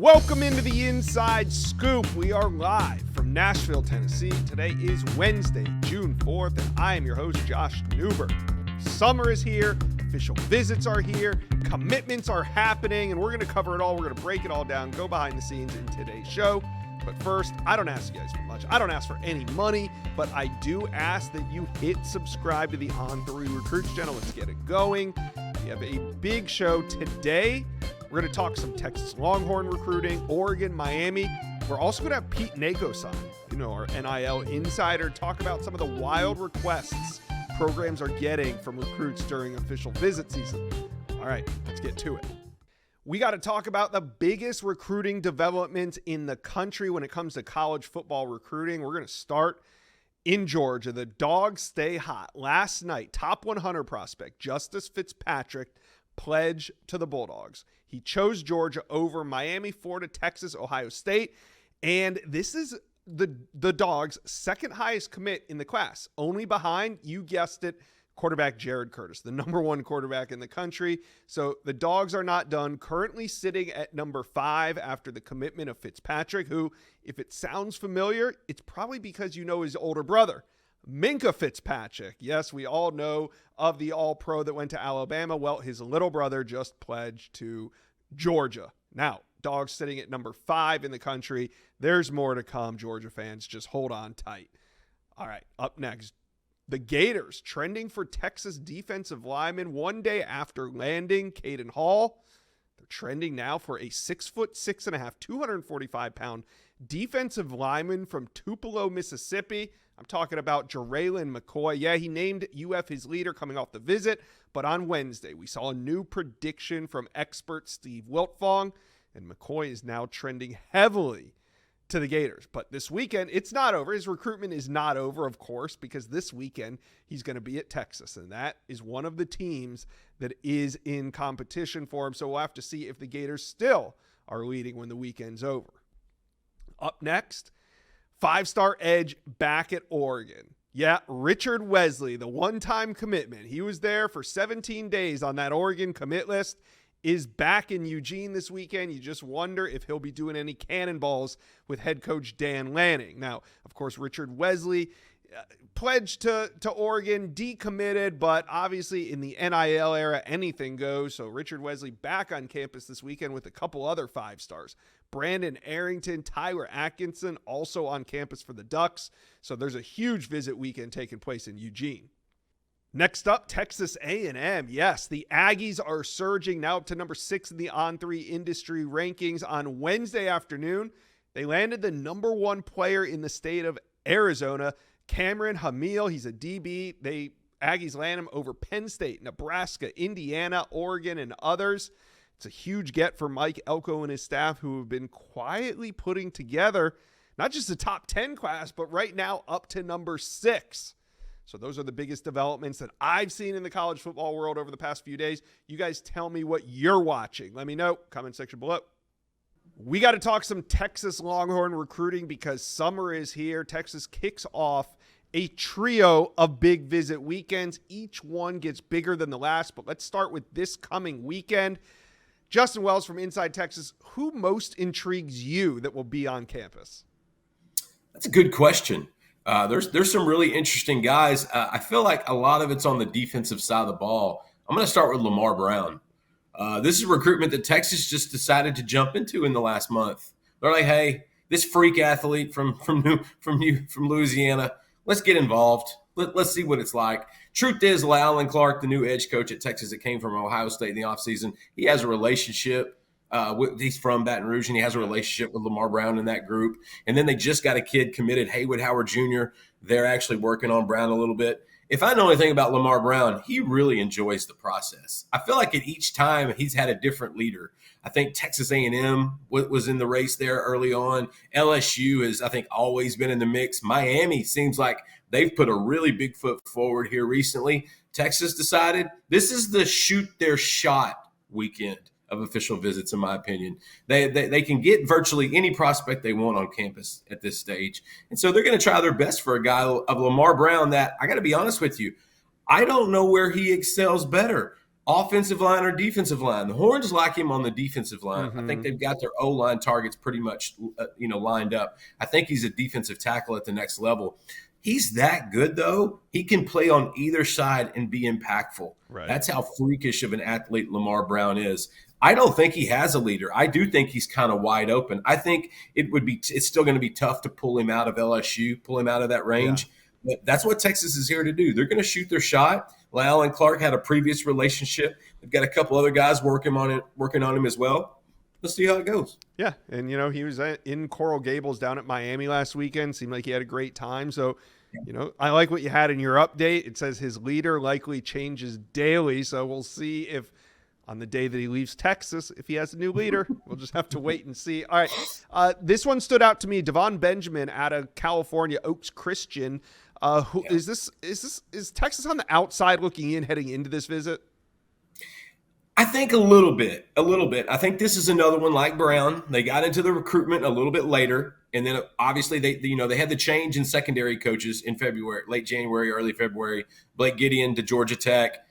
Welcome into the Inside Scoop. We are live from Nashville, Tennessee. Today is Wednesday, June 4th, and I am your host, Josh Newberg. Summer is here, official visits are here, commitments are happening, and we're going to cover it all. We're going to break it all down, go behind the scenes in today's show. But first, I don't ask you guys for much. I don't ask for any money, but I do ask that you hit subscribe to the On3 Recruits channel. Let's get it going. We have a big show today. We're going to talk some Texas Longhorn recruiting, Oregon, Miami. We're also going to have Pete Nakosan, our NIL insider, talk about some of the wild requests programs are getting from recruits during official visit season. All right, let's get to it. We got to talk about the biggest recruiting development in the country when it comes to college football recruiting. We're going to start in Georgia. The dogs stay hot. Last night, top 100 prospect Justice Fitzpatrick pledged to the Bulldogs. He chose Georgia over Miami, Florida, Texas, Ohio State, and this is the Dogs' second highest commit in the class, only behind, you guessed it, quarterback Jared Curtis, the number one quarterback in the country. So the Dogs are not done, currently sitting at number 5 after the commitment of Fitzpatrick, who, if it sounds familiar, it's probably because you know his older brother, Minkah Fitzpatrick. Yes, we all know of the All-Pro that went to Alabama. Well, his little brother just pledged to Georgia. Now, Dogs sitting at number 5 in the country. There's more to come, Georgia fans. Just hold on tight. All right, up next, the Gators trending for Texas defensive lineman one day after landing Caden Hall. They're trending now for a 6'6.5", 245-pound defensive lineman from Tupelo, Mississippi. I'm talking about Jaraylin McCoy. Yeah, he named UF his leader coming off the visit, but on Wednesday, we saw a new prediction from expert Steve Wiltfong, and McCoy is now trending heavily to the Gators. But this weekend, it's not over. His recruitment is not over, of course, because this weekend he's going to be at Texas, and that is one of the teams that is in competition for him. So we'll have to see if the Gators still are leading when the weekend's over. Up next, 5-star edge back at Oregon. Yeah, Richard Wesley, the one-time commitment. He was there for 17 days on that Oregon commit list, is back in Eugene this weekend. You just wonder if he'll be doing any cannonballs with head coach Dan Lanning. Now, of course, Richard Wesley pledged to Oregon, decommitted, but obviously in the NIL era, anything goes. So Richard Wesley back on campus this weekend with a couple other 5-stars. Brandon Arrington, Tyler Atkinson also on campus for the Ducks. So there's a huge visit weekend taking place in Eugene. Next up, Texas A&M. Yes, the Aggies are surging now up to number 6 in the On3 industry rankings. On Wednesday afternoon, they landed the number 1 player in the state of Arizona, Cameron Hamil. He's a DB. Aggies land him over Penn State, Nebraska, Indiana, Oregon, and others. It's a huge get for Mike Elko and his staff, who have been quietly putting together not just a top 10 class, but right now up to number 6. So those are the biggest developments that I've seen in the college football world over the past few days. You guys tell me what you're watching. Let me know. Comment section below. We got to talk some Texas Longhorn recruiting because summer is here. Texas kicks off a trio of big visit weekends. Each one gets bigger than the last, but let's start with this coming weekend. Justin Wells from Inside Texas, who most intrigues you that will be on campus? That's a good question. There's some really interesting guys. I feel like a lot of it's on the defensive side of the ball. I'm going to start with Lamar Brown. This is recruitment that Texas just decided to jump into in the last month. They're like, hey, this freak athlete from Louisiana, let's get involved. Let's see what it's like. Truth is, Alan Clark, the new edge coach at Texas that came from Ohio State in the offseason, he has a relationship. He's from Baton Rouge, and he has a relationship with Lamar Brown in that group. And then they just got a kid committed, Haywood Howard Jr. They're actually working on Brown a little bit. If I know anything about Lamar Brown, he really enjoys the process. I feel like at each time he's had a different leader. I think Texas A&M was in the race there early on. LSU has, I think, always been in the mix. Miami seems like they've put a really big foot forward here recently. Texas decided this is the shoot their shot weekend of official visits, in my opinion. They can get virtually any prospect they want on campus at this stage. And so they're going to try their best for a guy of Lamar Brown that, I got to be honest with you, I don't know where he excels better. offensive line or defensive line. The Horns like him on the defensive line. I think Mm-hmm. they've got their O-line targets pretty much, lined up. I think he's a defensive tackle at the next level. He's that good, though. He can play on either side and be impactful. Right. That's how freakish of an athlete Lamar Brown is. I don't think he has a leader. I do think he's kind of wide open. I think it's still going to be tough to pull him out of LSU, pull him out of that range. Yeah. But that's what Texas is here to do. They're going to shoot their shot. Lyle and Clark had a previous relationship. They've got a couple other guys working on him as well. Let's see how it goes. Yeah, and he was in Coral Gables down at Miami last weekend. Seemed like he had a great time. So, I like what you had in your update. It says his leader likely changes daily. So we'll see if on the day that he leaves Texas, if he has a new leader. We'll just have to wait and see. All right, this one stood out to me. Devon Benjamin out of California, Oaks Christian. Is Texas on the outside looking in heading into this visit? I think a little bit. I think this is another one like Brown. They got into the recruitment a little bit later, and then obviously they had the change in secondary coaches in February, late January, early February. Blake Gideon to Georgia Tech,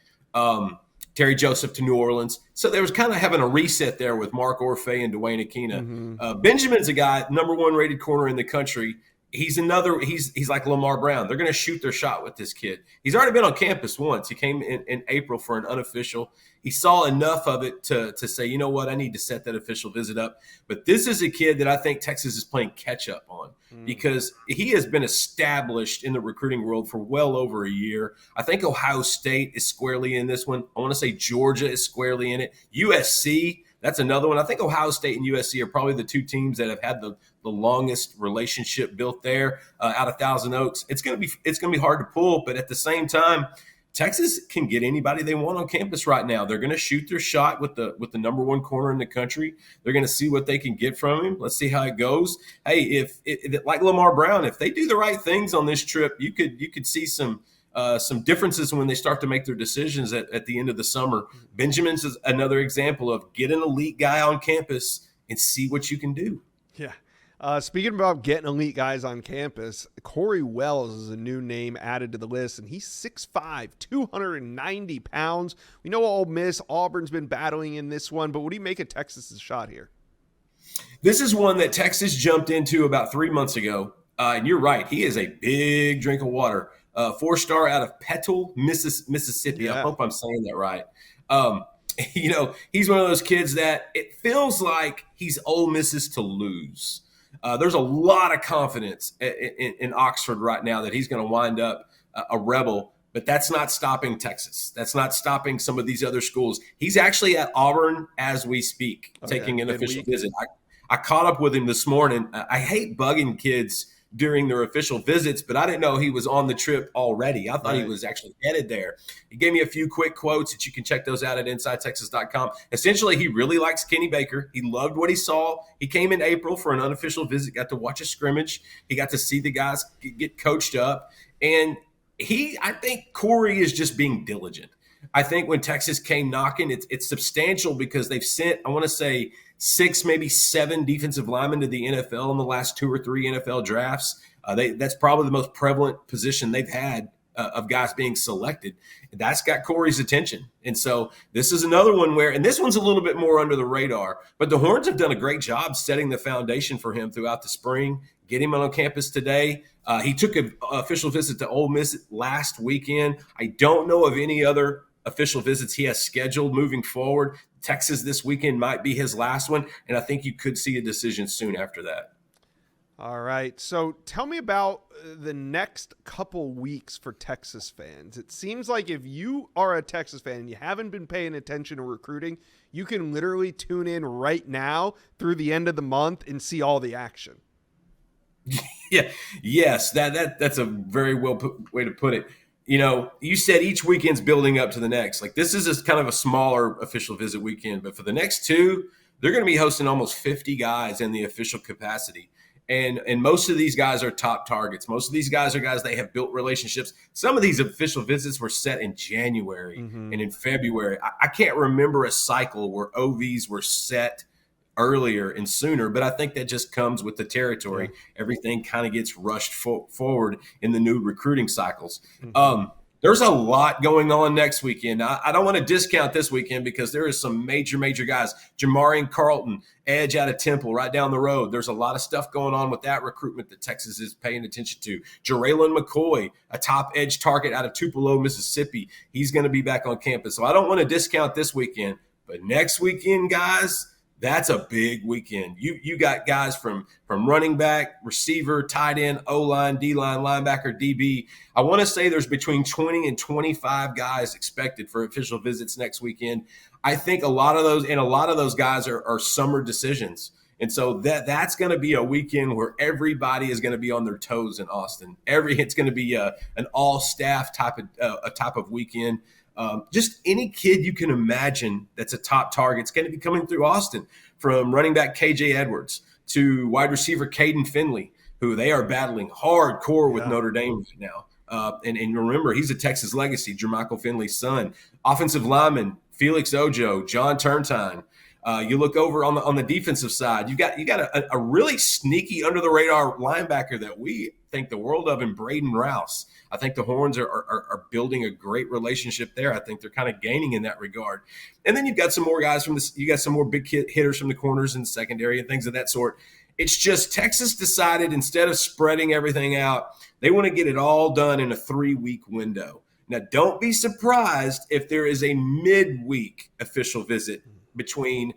Terry Joseph to New Orleans. So there was kind of having a reset there with Mark Orfeh and Dwayne Akina. Mm-hmm. Benjamin's a guy, number one rated corner in the country. He's like Lamar Brown. They're going to shoot their shot with this kid. He's already been on campus once. He came in April for an unofficial. He saw enough of it to say, you know what, I need to set that official visit up. But this is a kid that I think Texas is playing catch up on because he has been established in the recruiting world for well over a year. I think Ohio State is squarely in this one. I want to say Georgia is squarely in it. USC, that's another one. I think Ohio State and USC are probably the two teams that have had the longest relationship built there out of Thousand Oaks. It's gonna be hard to pull, but at the same time, Texas can get anybody they want on campus right now. They're gonna shoot their shot with the number one corner in the country. They're gonna see what they can get from him. Let's see how it goes. Hey, if like Lamar Brown, if they do the right things on this trip, you could see some differences when they start to make their decisions at the end of the summer. Benjamin's is another example of get an elite guy on campus and see what you can do. Yeah. Speaking about getting elite guys on campus, Corey Wells is a new name added to the list, and he's 6'5", 290 pounds. We know Ole Miss, Auburn's been battling in this one, but what do you make of Texas's shot here? This is one that Texas jumped into about 3 months ago, and you're right. He is a big drink of water. 4-star out of Petal, Mississippi. Yeah. I hope I'm saying that right. He's one of those kids that it feels like he's Ole Miss's to lose. There's a lot of confidence in Oxford right now that he's going to wind up a Rebel, but that's not stopping Texas. That's not stopping some of these other schools. He's actually at Auburn as we speak, taking an official visit. I caught up with him this morning. I hate bugging kids during their official visits, but I didn't know he was on the trip already. I thought he was actually headed there. He gave me a few quick quotes that you can check those out at InsideTexas.com. Essentially, he really likes Kenny Baker. He loved what he saw. He came in April for an unofficial visit, got to watch a scrimmage. He got to see the guys get coached up. And I think Corey is just being diligent. I think when Texas came knocking, it's substantial because they've sent, I want to say, 6, maybe 7 defensive linemen to the NFL in the last 2 or 3 NFL drafts. That's probably the most prevalent position they've had of guys being selected. That's got Corey's attention. And so this is another one and this one's a little bit more under the radar, but the Horns have done a great job setting the foundation for him throughout the spring. Get him on campus today. He took an official visit to Ole Miss last weekend. I don't know of any other official visits he has scheduled moving forward. Texas this weekend might be his last one, and I think you could see a decision soon after that. All right. So tell me about the next couple weeks for Texas fans. It seems like if you are a Texas fan and you haven't been paying attention to recruiting, you can literally tune in right now through the end of the month and see all the action. Yeah. Yes. That's a very way to put it. You said each weekend's building up to the next. Like this is kind of a smaller official visit weekend, but for the next 2, they're going to be hosting almost 50 guys in the official capacity. And most of these guys are top targets. Most of these guys are guys they have built relationships. Some of these official visits were set in January and in February. I can't remember a cycle where OVs were set earlier and sooner, but I think that just comes with the territory. Everything kind of gets rushed forward in the new recruiting cycles. there's a lot going on next weekend. I don't want to discount this weekend because there is some major guys. Jamarian Carlton, edge out of Temple, right down the road. There's a lot of stuff going on with that recruitment that Texas is paying attention to. Jaraylen McCoy, a top edge target out of Tupelo, Mississippi. He's going to be back on campus. So I don't want to discount this weekend, but next weekend, guys, that's a big weekend. You got guys from running back, receiver, tight end, O-line, D-line, linebacker, DB. I want to say there's between 20 and 25 guys expected for official visits next weekend. I think a lot of those guys are summer decisions. And so that's going to be a weekend where everybody is going to be on their toes in Austin. It's going to be an all-staff type of weekend. Just any kid you can imagine that's a top target is going to be coming through Austin, from running back KJ Edwards to wide receiver Caden Finley, who they are battling hardcore with Notre Dame right now. And remember, he's a Texas legacy, Jermichael Finley's son. Offensive lineman Felix Ojo, John Turntine. You look over on the defensive side, you got a really sneaky under the radar linebacker that we think the world of in Braden Rouse. I think the Horns are building a great relationship there. I think they're kind of gaining in that regard. And then you've got some more guys you got some more big hitters from the corners and secondary and things of that sort. It's just Texas decided, instead of spreading everything out, they want to get it all done in a 3-week window. Now, don't be surprised if there is a midweek official visit between,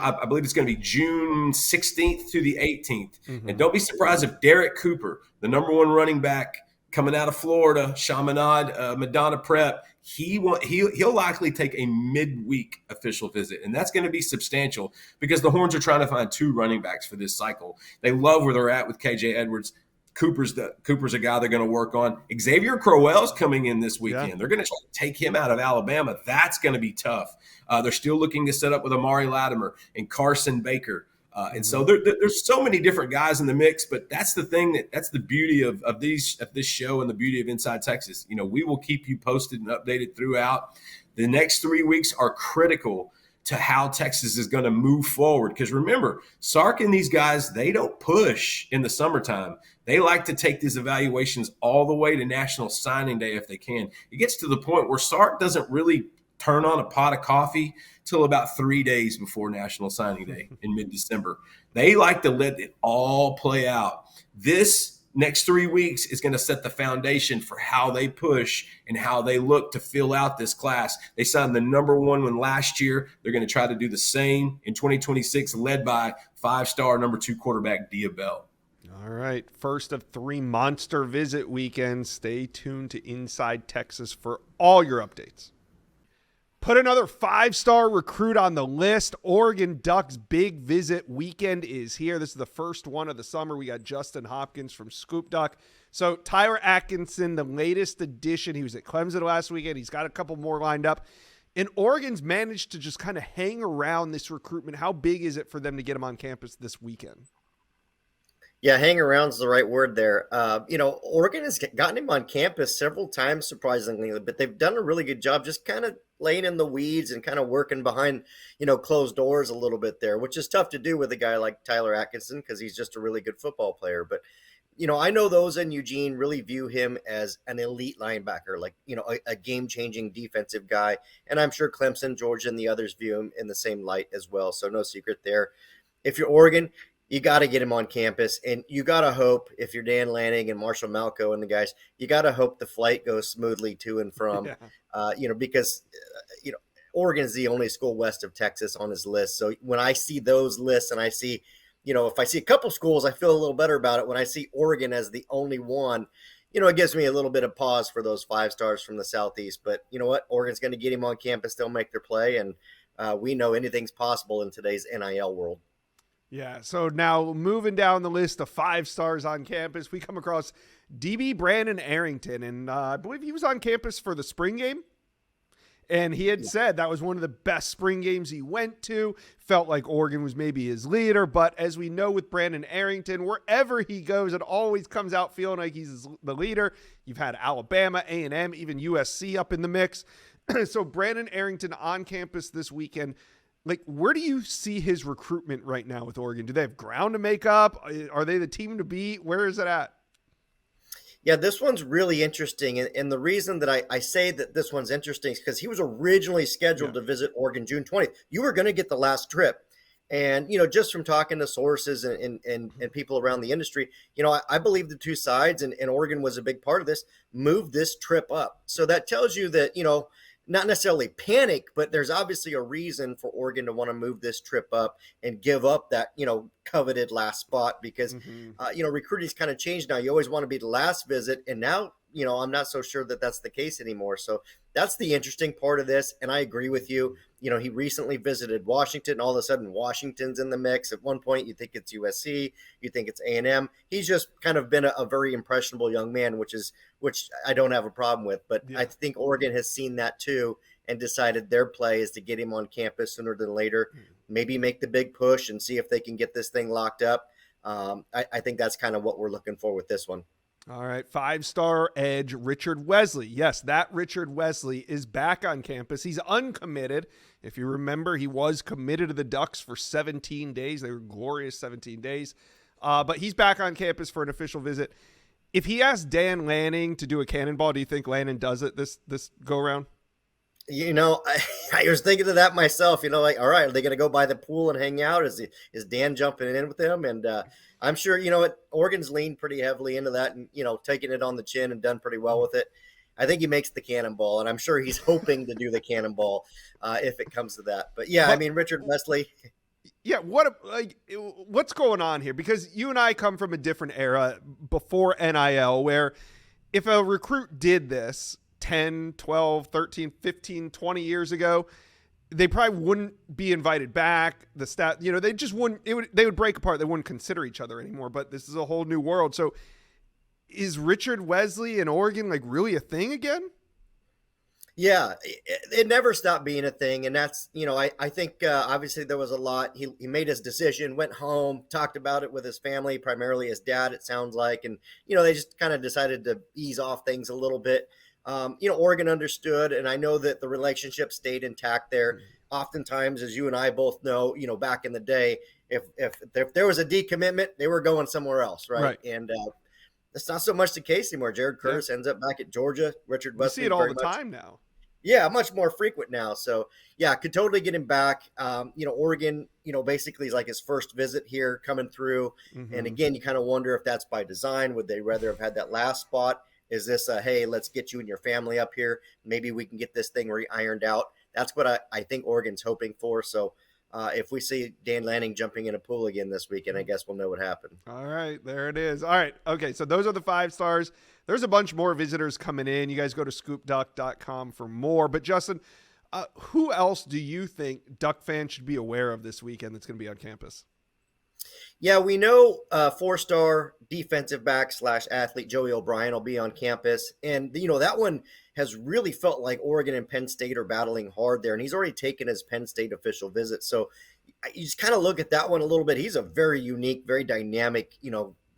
I believe it's going to be June 16th to the 18th. Mm-hmm. And don't be surprised if Derek Cooper, the number one running back coming out of Florida, Chaminade, Madonna Prep, he'll likely take a midweek official visit. And that's going to be substantial because the Horns are trying to find 2 running backs for this cycle. They love where they're at with KJ Edwards. Cooper's a guy they're going to work on. Xavier Crowell's coming in this weekend. Yeah. They're going to try to take him out of Alabama. That's going to be tough. They're still looking to set up with Amari Latimer and Carson Baker. And so there's so many different guys in the mix, but that's the thing that's the beauty of this show and the beauty of Inside Texas. We will keep you posted and updated throughout. The next 3 weeks are critical to how Texas is going to move forward. Because remember, Sark and these guys, they don't push in the summertime. They like to take these evaluations all the way to National Signing Day if they can. It gets to the point where Sark doesn't really turn on a pot of coffee till about 3 days before National Signing Day in mid-December. They like to let it all play out. This next 3 weeks is going to set the foundation for how they push and how they look to fill out this class. They signed the number one last year. They're going to try to do the same in 2026, led by 5-star number 2 quarterback Dia Bell. All right. First of 3 monster visit weekends. Stay tuned to Inside Texas for all your updates. Put another 5-star recruit on the list. Oregon Ducks big visit weekend is here. This is the first one of the summer. We got Justin Hopkins from Scoop Duck. So Tyler Atkinson, the latest addition. He was at Clemson last weekend. He's got a couple more lined up. And Oregon's managed to just kind of hang around this recruitment. How big is it for them to get him on campus this weekend? Yeah, hang around is the right word there. Oregon has gotten him on campus several times, surprisingly, but they've done a really good job just kind of laying in the weeds and kind of working behind, closed doors a little bit there, which is tough to do with a guy like Tyler Atkinson because he's just a really good football player. But, I know those in Eugene really view him as an elite linebacker, like, a game-changing defensive guy. And I'm sure Clemson, Georgia, and the others view him in the same light as well. So no secret there. If you're Oregon, you got to get him on campus, and you got to hope, if you're Dan Lanning and Marshall Malco and the guys, you got to hope the flight goes smoothly to and from, because Oregon is the only school west of Texas on his list. So when I see those lists and I see, if I see a couple schools, I feel a little better about it. When I see Oregon as the only one, it gives me a little bit of pause for those 5-stars from the Southeast. But you know what? Oregon's going to get him on campus. They'll make their play, and we know anything's possible in today's NIL world. Yeah, so now moving down the list of 5-stars on campus, we come across DB Brandon Arrington, and I believe he was on campus for the spring game, and he had said that was one of the best spring games he went to, felt like Oregon was maybe his leader, but as we know with Brandon Arrington, wherever he goes, it always comes out feeling like he's the leader. You've had Alabama, A&M, even USC up in the mix. So Brandon Arrington on campus this weekend. Like, where do you see his recruitment right now with Oregon? Do they have ground to make up? Are they the team to beat? Where is it at? Yeah, this one's really interesting. And the reason that I say that this one's interesting is because he was originally scheduled Yeah. to visit Oregon June 20th. You were going to get the last trip. And, just from talking to sources and people around the industry, I believe the two sides, and Oregon was a big part of this, moved this trip up. So that tells you that, not necessarily panic, but there's obviously a reason for Oregon to want to move this trip up and give up that, coveted last spot because, recruiting's kind of changed now. You always want to be the last visit. And now, I'm not so sure that that's the case anymore. So that's the interesting part of this. And I agree with you. He recently visited Washington, and all of a sudden Washington's in the mix. At one point, you think it's USC, you think it's A&M. He's just kind of been a very impressionable young man, which I don't have a problem with. But I think Oregon has seen that too and decided their play is to get him on campus sooner than later, maybe make the big push and see if they can get this thing locked up. I think that's kind of what we're looking for with this one. All right, 5-star edge Richard Wesley. Yes, that Richard Wesley is back on campus. He's uncommitted. If you remember, he was committed to the Ducks for 17 days. They were glorious 17 days. But he's back on campus for an official visit. If he asked Dan Lanning to do a cannonball, do you think Lanning does it this go-around? I was thinking of that myself, like, all right, are they going to go by the pool and hang out? Is Dan jumping in with them? And I'm sure, Oregon's leaned pretty heavily into that and, taking it on the chin and done pretty well with it. I think he makes the cannonball, and I'm sure he's hoping to do the cannonball if it comes to that. But, yeah, I mean, Richard Wesley. Yeah, what's going on here? Because you and I come from a different era before NIL where if a recruit did this 10, 12, 13, 15, 20 years ago, they probably wouldn't be invited back. The staff, they just wouldn't, they would break apart. They wouldn't consider each other anymore, but this is a whole new world. So is Richard Wesley in Oregon like really a thing again? Yeah, it never stopped being a thing. And that's, I think obviously there was a lot. He made his decision, went home, talked about it with his family, primarily his dad, it sounds like. And, they just kind of decided to ease off things a little bit. Oregon understood, and I know that the relationship stayed intact there. Oftentimes, as you and I both know, back in the day, if there was a decommitment, they were going somewhere else, right? And that's not so much the case anymore. Jared Curtis ends up back at Georgia. Richard Wesley, we see it all the time now. Yeah, much more frequent now. So, yeah, could totally get him back. Oregon, basically is like his first visit here coming through. And again, you kind of wonder if that's by design. Would they rather have had that last spot? Is this hey, let's get you and your family up here. Maybe we can get this thing ironed out. That's what I think Oregon's hoping for. So if we see Dan Lanning jumping in a pool again this weekend, I guess we'll know what happened. All right, there it is. All right, okay, so those are the 5 stars. There's a bunch more visitors coming in. You guys go to scoopduck.com for more. But Justin, who else do you think Duck fans should be aware of this weekend that's going to be on campus? Yeah, we know 4-star defensive back / athlete Joey O'Brien will be on campus. And, that one has really felt like Oregon and Penn State are battling hard there. And he's already taken his Penn State official visit. So you just kind of look at that one a little bit. He's a very unique, very dynamic,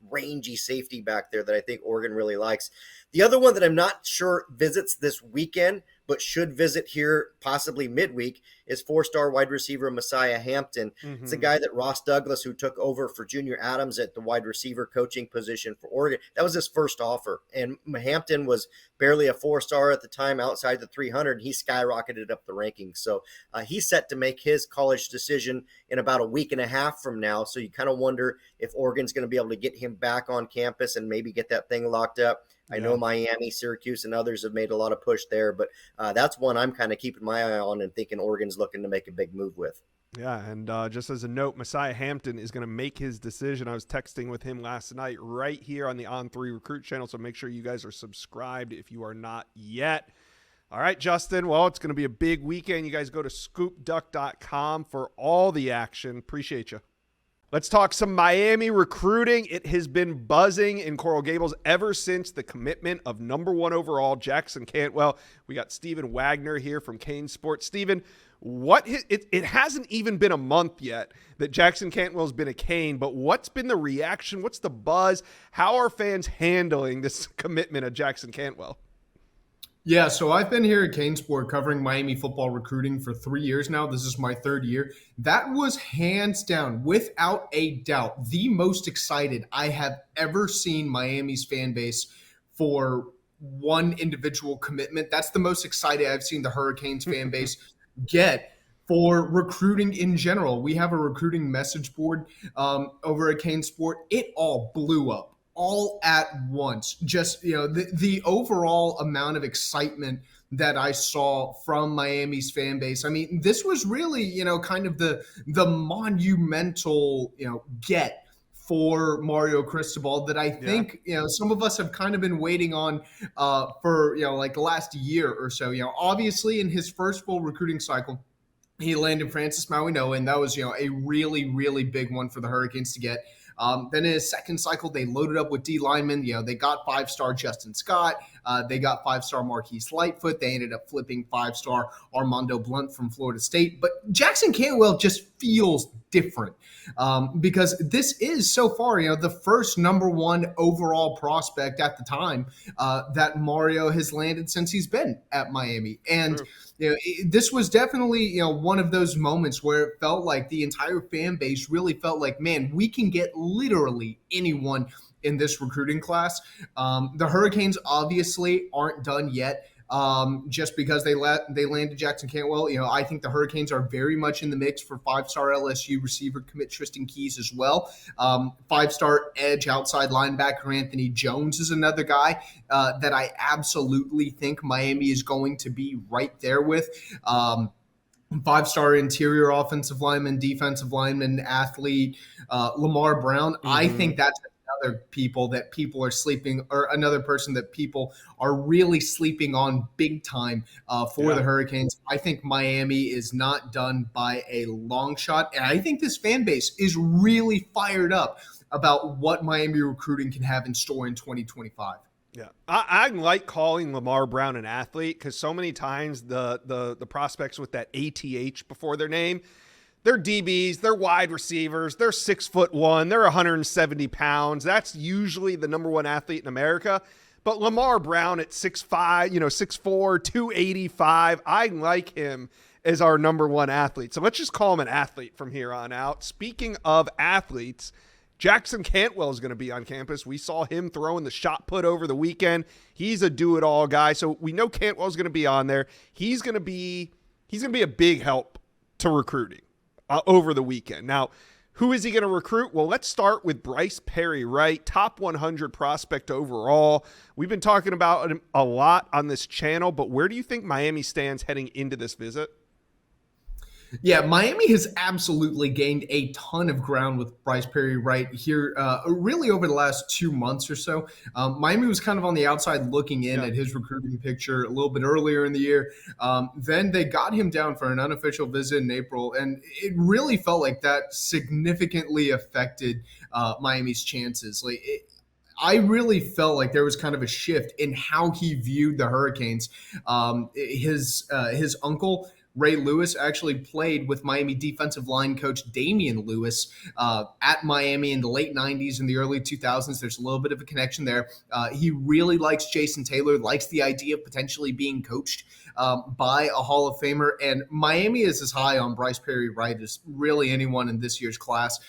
rangy safety back there that I think Oregon really likes. The other one that I'm not sure visits this weekend, but should visit here possibly midweek, is 4-star wide receiver Messiah Hampton. It's a guy that Ross Douglas, who took over for Junior Adams at the wide receiver coaching position for Oregon, that was his first offer. And Hampton was barely a 4-star at the time outside the 300. He skyrocketed up the rankings. So he's set to make his college decision in about a week and a half from now. So you kind of wonder if Oregon's going to be able to get him back on campus and maybe get that thing locked up. I know Miami, Syracuse, and others have made a lot of push there, but that's one I'm kind of keeping my eye on and thinking Oregon's looking to make a big move with. Yeah, and just as a note, Messiah Hampton is going to make his decision. I was texting with him last night right here on the On3 Recruit channel, so make sure you guys are subscribed if you are not yet. All right, Justin, well, it's going to be a big weekend. You guys go to scoopduck.com for all the action. Appreciate you. Let's talk some Miami recruiting. It has been buzzing in Coral Gables ever since the commitment of number 1 overall, Jackson Cantwell. We got Stephen Wagner here from Kane Sports. Stephen, it hasn't even been a month yet that Jackson Cantwell's been a Cane, but what's been the reaction? What's the buzz? How are fans handling this commitment of Jackson Cantwell? Yeah, so I've been here at Kane Sport covering Miami football recruiting for 3 years now. This is my 3rd year. That was hands down, without a doubt, the most excited I have ever seen Miami's fan base for one individual commitment. That's the most excited I've seen the Hurricanes fan base get for recruiting in general. We have a recruiting message board over at Cane Sport. It all blew up all at once. Just, the overall amount of excitement that I saw from Miami's fan base. I mean, this was really, kind of the monumental, get for Mario Cristobal that I think, some of us have kind of been waiting on for, like the last year or so. Obviously in his first full recruiting cycle, he landed Francis Mauigoa, and that was, a really, really big one for the Hurricanes to get. Then in his second cycle, they loaded up with D linemen. They got 5-star Justin Scott. They got 5-star Marquise Lightfoot. They ended up flipping 5-star Armando Blunt from Florida State. But Jackson Cantwell just feels different because this is so far, the first number one overall prospect at the time that Mario has landed since he's been at Miami. And this was definitely, one of those moments where it felt like the entire fan base really felt like, man, we can get literally anyone in this recruiting class. The Hurricanes obviously aren't done yet. Just because they landed Jackson Cantwell. I think the Hurricanes are very much in the mix for 5-star LSU receiver commit Tristan Keys as well. 5-star edge outside linebacker Anthony Jones is another guy that I absolutely think Miami is going to be right there with. 5-star interior offensive lineman, defensive lineman, athlete, Lamar Brown. I think that's another person that people are really sleeping on big time for the Hurricanes. I think Miami is not done by a long shot. And I think this fan base is really fired up about what Miami recruiting can have in store in 2025. Yeah, I like calling Lamar Brown an athlete because so many times the prospects with that ATH before their name, they're DBs, they're wide receivers, they're 6'1", they're 170 pounds. That's usually the number one athlete in America. But Lamar Brown at 6'5", 6'4", 285, I like him as our number one athlete. So let's just call him an athlete from here on out. Speaking of athletes, Jackson Cantwell is going to be on campus. We saw him throwing the shot put over the weekend. He's a do-it-all guy, so we know Cantwell's going to be on there. He's going to be a big help to recruiting over the weekend. Now, who is he going to recruit? Well, let's start with Bryce Perry-Wright, top 100 prospect overall. We've been talking about him a lot on this channel, but where do you think Miami stands heading into this visit? Yeah, Miami has absolutely gained a ton of ground with Bryce Perry-Wright here, really over the last 2 months or so. Miami was kind of on the outside looking in at his recruiting picture a little bit earlier in the year. Then they got him down for an unofficial visit in April, and it really felt like that significantly affected Miami's chances. I really felt like there was kind of a shift in how he viewed the Hurricanes. His uncle, Ray Lewis, actually played with Miami defensive line coach Damian Lewis at Miami in the late 90s and the early 2000s. There's a little bit of a connection there. He really likes Jason Taylor, likes the idea of potentially being coached by a Hall of Famer. And Miami is as high on Bryce Perry-Wright as really anyone in this year's class.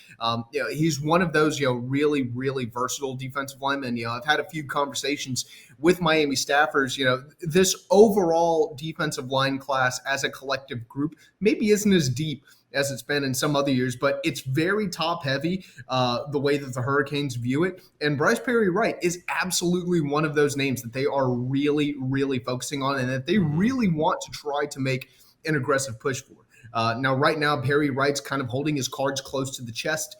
He's one of those, really, really versatile defensive linemen. I've had a few conversations with Miami staffers. This overall defensive line class as a collective group maybe isn't as deep as it's been in some other years, but it's very top heavy the way that the Hurricanes view it. And Bryce Perry-Wright is absolutely one of those names that they are really, really focusing on and that they really want to try to make an aggressive push for. Now, right now, Perry-Wright's kind of holding his cards close to the chest.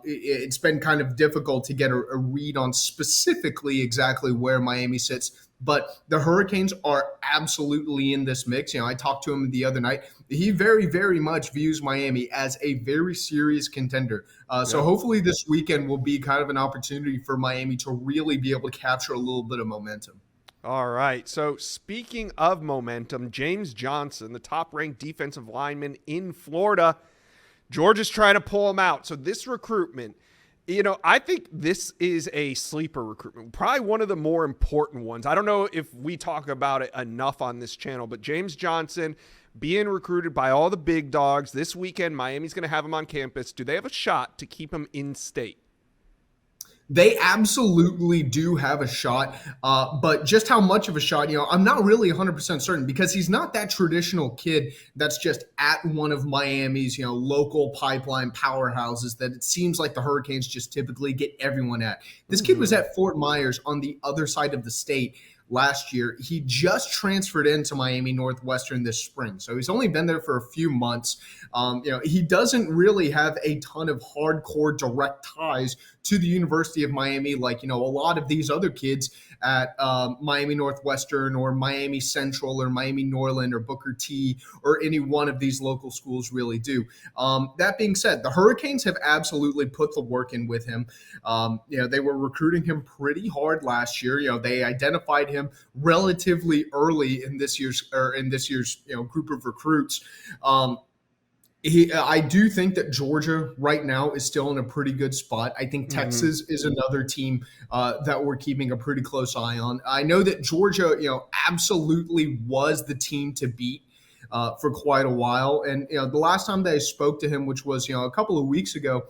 It's been kind of difficult to get a read on specifically exactly where Miami sits. But the Hurricanes are absolutely in this mix. I talked to him the other night. He very, very much views Miami as a very serious contender. So hopefully this weekend will be kind of an opportunity for Miami to really be able to capture a little bit of momentum. All right. So speaking of momentum, James Johnson, the top-ranked defensive lineman in Florida, Georgia's trying to pull him out. So this recruitment, I think this is a sleeper recruitment, probably one of the more important ones. I don't know if we talk about it enough on this channel, but James Johnson being recruited by all the big dogs this weekend. Miami's going to have him on campus. Do they have a shot to keep him in state? They absolutely do have a shot, but just how much of a shot, I'm not really 100% certain because he's not that traditional kid that's just at one of Miami's, local pipeline powerhouses that it seems like the Hurricanes just typically get everyone at. This kid was at Fort Myers on the other side of the state last year. He just transferred into Miami Northwestern this spring, so he's only been there for a few months. He doesn't really have a ton of hardcore direct ties to the University of Miami, like a lot of these other kids at Miami Northwestern or Miami Central or Miami Norland or Booker T or any one of these local schools really do. That being said, the Hurricanes have absolutely put the work in with him. They were recruiting him pretty hard last year. They identified him relatively early in this year's group of recruits. I do think that Georgia right now is still in a pretty good spot. I think Texas is another team that we're keeping a pretty close eye on. I know that Georgia, absolutely was the team to beat for quite a while. And, the last time that I spoke to him, which was, a couple of weeks ago,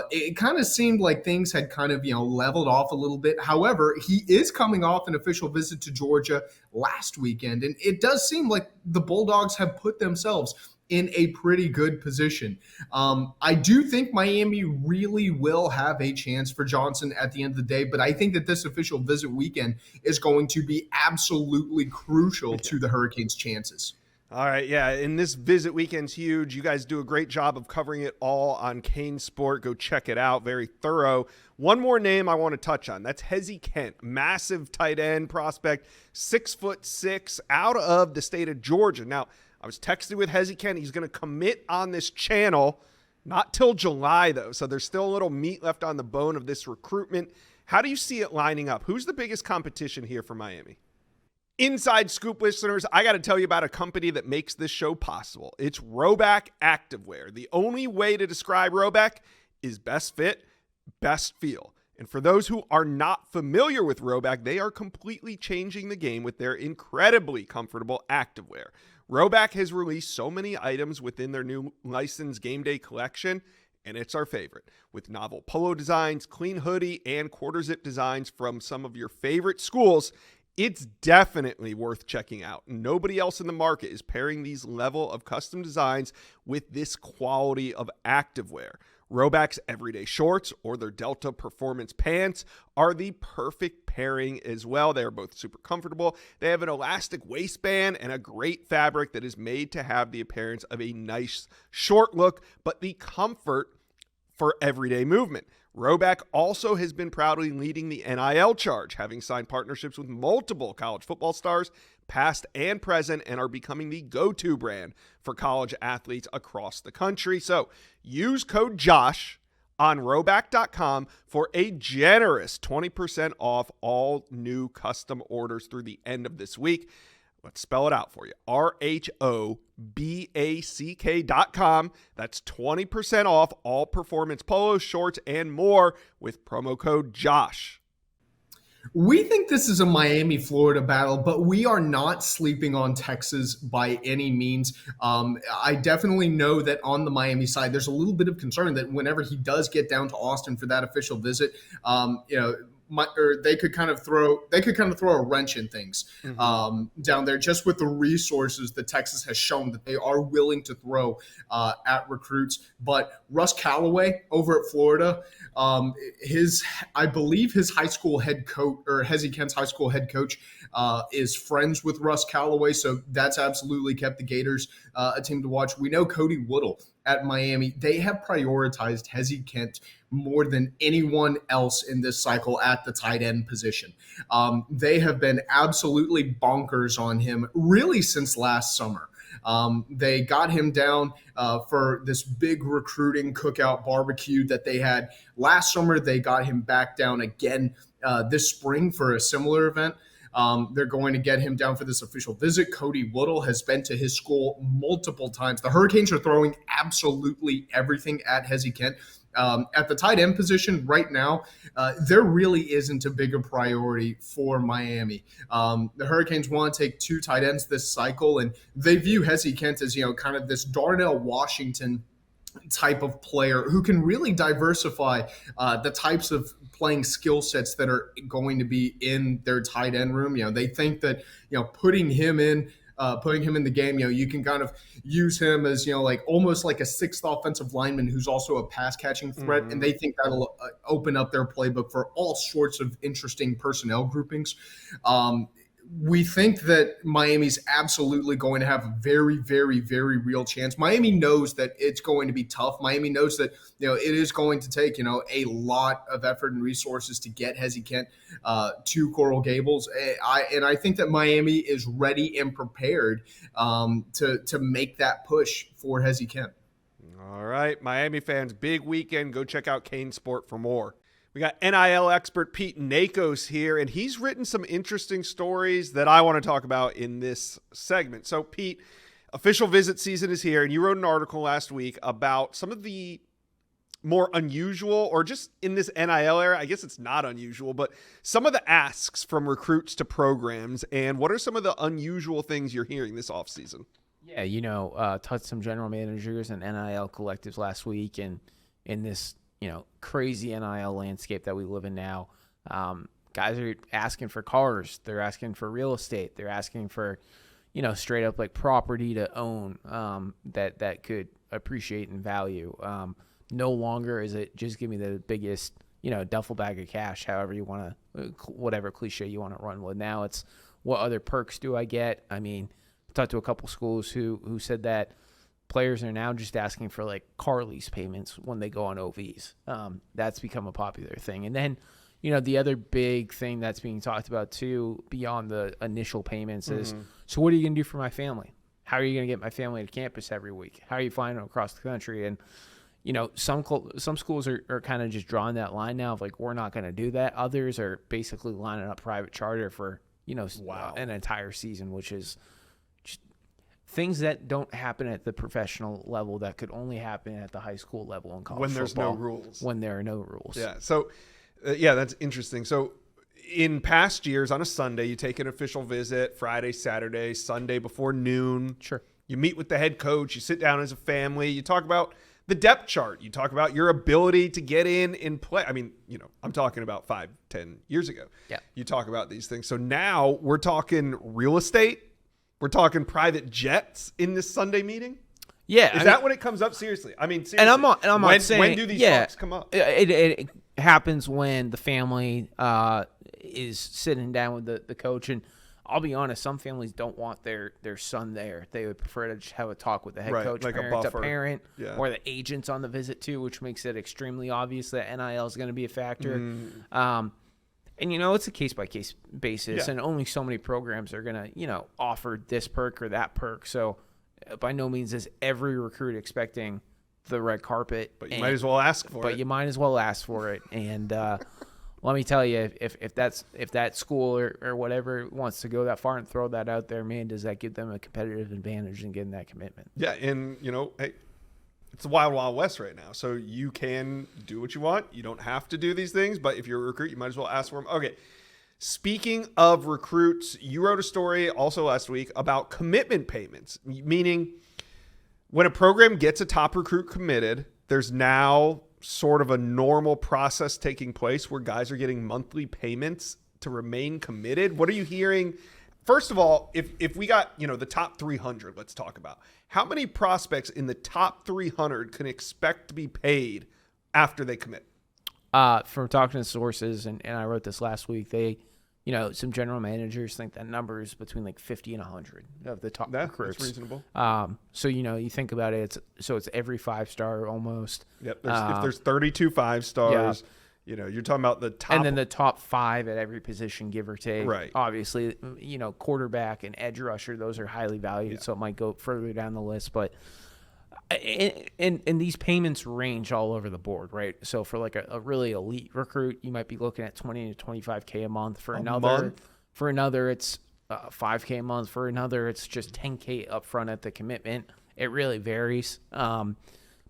it kind of seemed like things had kind of, leveled off a little bit. However, he is coming off an official visit to Georgia last weekend. And it does seem like the Bulldogs have put themselves in a pretty good position. I do think Miami really will have a chance for Johnson at the end of the day, but I think that this official visit weekend is going to be absolutely crucial to the Hurricanes' chances. All right, yeah, and this visit weekend's huge. You guys do a great job of covering it all on Kane Sport. Go check it out. Very thorough. One more name I want to touch on. That's Hezi Kent, massive tight end prospect, 6'6", out of the state of Georgia. Now, I was texting with Hezi Kent. He's going to commit on this channel, not till July, though. So there's still a little meat left on the bone of this recruitment. How do you see it lining up? Who's the biggest competition here for Miami? Inside Scoop listeners, I got to tell you about a company that makes this show possible. It's Rhoback Activewear. The only way to describe Rhoback is best fit, best feel. And for those who are not familiar with Rhoback, they are completely changing the game with their incredibly comfortable activewear. Rhoback has released so many items within their new licensed game day collection, and it's our favorite. With novel polo designs, clean hoodie, and quarter zip designs from some of your favorite schools, it's definitely worth checking out. Nobody else in the market is pairing these level of custom designs with this quality of activewear. Rhoback's everyday shorts or their Delta Performance pants are the perfect pairing as well. They are both super comfortable. They have an elastic waistband and a great fabric that is made to have the appearance of a nice short look, but the comfort for everyday movement. Rhoback also has been proudly leading the NIL charge, having signed partnerships with multiple college football stars, past and present, and are becoming the go-to brand for college athletes across the country. So use code JOSH on Rhoback.com for a generous 20% off all new custom orders through the end of this week. Let's spell it out for you. RHOBACK.com. That's 20% off all performance polos, shorts, and more with promo code JOSH. We think this is a Miami-Florida battle, but we are not sleeping on Texas by any means. I definitely know that on the Miami side, there's a little bit of concern that whenever he does get down to Austin for that official visit, they could kind of throw a wrench in things down there, just with the resources that Texas has shown that they are willing to throw at recruits. But Russ Callaway over at Florida, I believe his high school head coach, or Hezi Kent's high school head coach, is friends with Russ Callaway, so that's absolutely kept the Gators a team to watch. We know Cody Woodle at Miami, they have prioritized Hezi Kent more than anyone else in this cycle at the tight end position. They have been absolutely bonkers on him really since last summer. They got him down for this big recruiting cookout barbecue that they had last summer. They got him back down again this spring for a similar event. They're going to get him down for this official visit. Cody Woodle has been to his school multiple times. The Hurricanes are throwing absolutely everything at Hezi Kent. At the tight end position right now, there really isn't a bigger priority for Miami. The Hurricanes want to take two tight ends this cycle, and they view Hezi Kent as, kind of this Darnell Washington type of player who can really diversify the types of playing skill sets that are going to be in their tight end room. They think that, putting him in the game, you can kind of use him as, like almost like a sixth offensive lineman who's also a pass catching threat. And they think that'll open up their playbook for all sorts of interesting personnel groupings. We think that Miami's absolutely going to have a very, very, very real chance. Miami knows that it's going to be tough. Miami knows that, it is going to take, a lot of effort and resources to get Hezi Kent to Coral Gables. I think that Miami is ready and prepared to make that push for Hezi Kent. All right, Miami fans, big weekend. Go check out Kane Sport for more. We got NIL expert Pete Nakos here, and he's written some interesting stories that I want to talk about in this segment. So, Pete, official visit season is here, and you wrote an article last week about some of the more unusual, or just in this NIL era, I guess it's not unusual, but some of the asks from recruits to programs, and what are some of the unusual things you're hearing this offseason? Yeah, touched some general managers and NIL collectives last week, and in this crazy NIL landscape that we live in now. Guys are asking for cars. They're asking for real estate. They're asking for, straight up like property to own that could appreciate in value. No longer is it just give me the biggest, duffel bag of cash, however you want to, whatever cliche you want to run with. Now it's what other perks do I get? I mean, I talked to a couple schools who said that players are now just asking for like car lease payments when they go on OVs. That's become a popular thing. And then, the other big thing that's being talked about too, beyond the initial payments is, so what are you going to do for my family? How are you going to get my family to campus every week? How are you flying them across the country? And, some schools are kind of just drawing that line now of like, we're not going to do that. Others are basically lining up private charter for, an entire season, which is things that don't happen at the professional level that could only happen at the high school level in college when there's football, no rules. When there are no rules. Yeah. So, that's interesting. So, in past years, on a Sunday, you take an official visit Friday, Saturday, Sunday before noon. Sure. You meet with the head coach. You sit down as a family. You talk about the depth chart. You talk about your ability to get in and play. I mean, I'm talking about 5-10 years ago. Yeah. You talk about these things. So now we're talking real estate. We're talking private jets in this Sunday meeting. Yeah, is that when it comes up? Seriously, I mean, seriously. And I'm not saying when do these talks come up? It happens when the family is sitting down with the coach, and I'll be honest, some families don't want their son there. They would prefer to just have a talk with the head coach, like parent a to parent, or the agents on the visit too, which makes it extremely obvious that NIL is going to be a factor. And, it's a case-by-case basis, and only so many programs are going to, offer this perk or that perk. So by no means is every recruit expecting the red carpet. But you might as well ask for it. But you might as well ask for it. And let me tell you, if that school or whatever wants to go that far and throw that out there, man, does that give them a competitive advantage in getting that commitment? Yeah, and, hey, it's the wild, wild west right now. So you can do what you want. You don't have to do these things. But if you're a recruit, you might as well ask for them. Okay. Speaking of recruits, you wrote a story also last week about commitment payments, meaning when a program gets a top recruit committed, there's now sort of a normal process taking place where guys are getting monthly payments to remain committed. What are you hearing? First of all, if we got, the top 300, let's talk about how many prospects in the top 300 can expect to be paid after they commit? From talking to sources, and I wrote this last week, they, some general managers think that number is between like 50 and 100 of the top recruits. That's reasonable. So, you think about it, it's every 5-star almost. Yep. If there's 32 5-stars, you're talking about the top. And then the top 5 at every position, give or take. Right. Obviously, quarterback and edge rusher, those are highly valued, so it might go further down the list. But and these payments range all over the board, right? So for like a really elite recruit, you might be looking at $20 to $25K a month. For another, it's $5K a month. For another, it's just $10K upfront at the commitment. It really varies.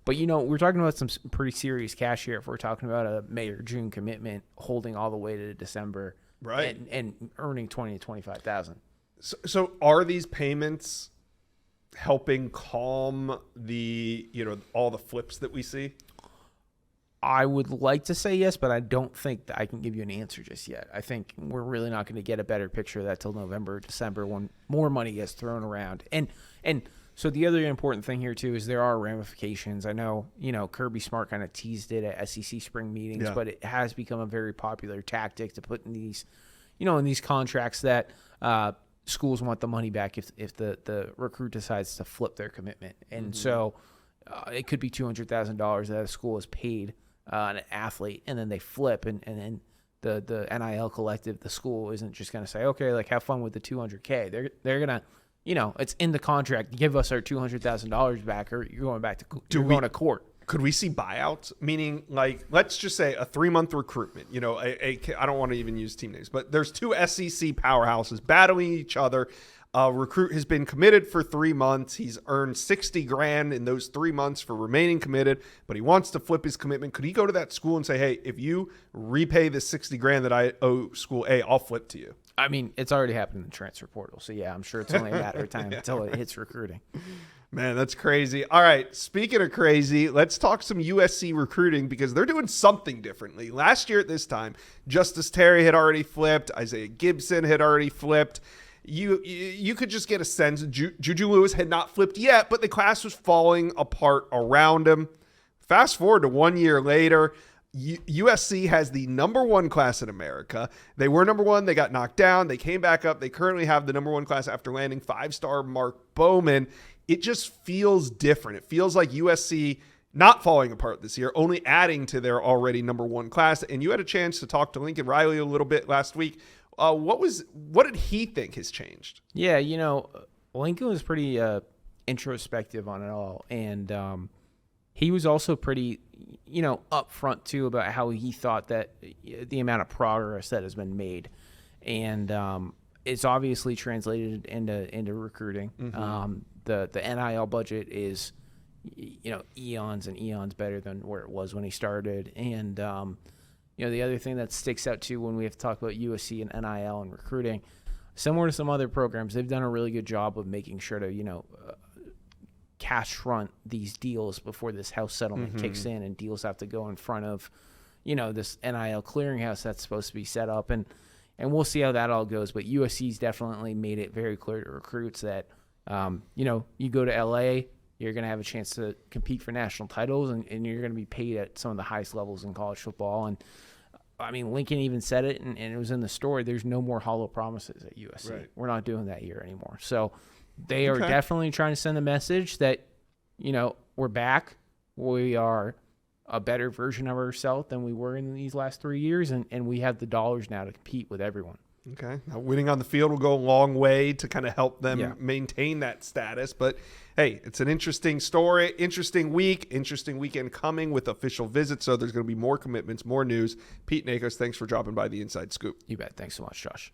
But, we're talking about some pretty serious cash here if we're talking about a May or June commitment holding all the way to December, right? And earning $20,000 to $25,000. So are these payments helping calm the, all the flips that we see? I would like to say yes, but I don't think that I can give you an answer just yet. I think we're really not going to get a better picture of that till November, December, when more money gets thrown around. And so the other important thing here too is there are ramifications. I know, Kirby Smart kind of teased it at SEC spring meetings, but it has become a very popular tactic to put in these, in these contracts that schools want the money back if the recruit decides to flip their commitment. And so it could be $200,000 that a school has paid an athlete, and then they flip, and then the NIL collective, the school isn't just going to say, okay, like have fun with the $200K. They're going to, it's in the contract. Give us our $200,000 back, or you're going back to going to court. Could we see buyouts? Meaning, like, let's just say a 3-month recruitment. I don't want to even use team names, but there's 2 SEC powerhouses battling each other. A recruit has been committed for 3 months. He's earned $60,000 in those 3 months for remaining committed, but he wants to flip his commitment. Could he go to that school and say, hey, if you repay the $60,000 that I owe school A, I'll flip to you? I mean, it's already happened in the transfer portal. So, yeah, I'm sure it's only a matter of time until it hits recruiting. Man, that's crazy. All right, speaking of crazy, let's talk some USC recruiting because they're doing something differently. Last year at this time, Justice Terry had already flipped. Isaiah Gibson had already flipped. You could just get a sense. Juju Lewis had not flipped yet, but the class was falling apart around him. Fast forward to 1 year later, USC has the number 1 class in America. They were number 1. They got knocked down. They came back up. They currently have the number 1 class after landing 5-star Mark Bowman. It just feels different. It feels like USC not falling apart this year, only adding to their already number 1 class. And you had a chance to talk to Lincoln Riley a little bit last week. What did he think has changed? Yeah, Lincoln was pretty introspective on it all, and he was also pretty, upfront too about how he thought that the amount of progress that has been made, and it's obviously translated into recruiting. The NIL budget is, eons and eons better than where it was when he started, and the other thing that sticks out too when we have to talk about USC and NIL and recruiting, similar to some other programs, they've done a really good job of making sure to, cash front these deals before this house settlement kicks in, and deals have to go in front of, this NIL clearinghouse that's supposed to be set up. And we'll see how that all goes. But USC's definitely made it very clear to recruits that, you go to LA, you're going to have a chance to compete for national titles, and you're going to be paid at some of the highest levels in college football. And I mean, Lincoln even said it, and it was in the story. There's no more hollow promises at USC. Right. We're not doing that year anymore. So they are definitely trying to send a message that, we're back. We are a better version of ourselves than we were in these last 3 years, and we have the dollars now to compete with everyone. Okay. Now, winning on the field will go a long way to kind of help them maintain that status. But, hey, it's an interesting story, interesting week, interesting weekend coming with official visits. So there's going to be more commitments, more news. Pete Nakos, thanks for dropping by the Inside Scoop. You bet. Thanks so much, Josh.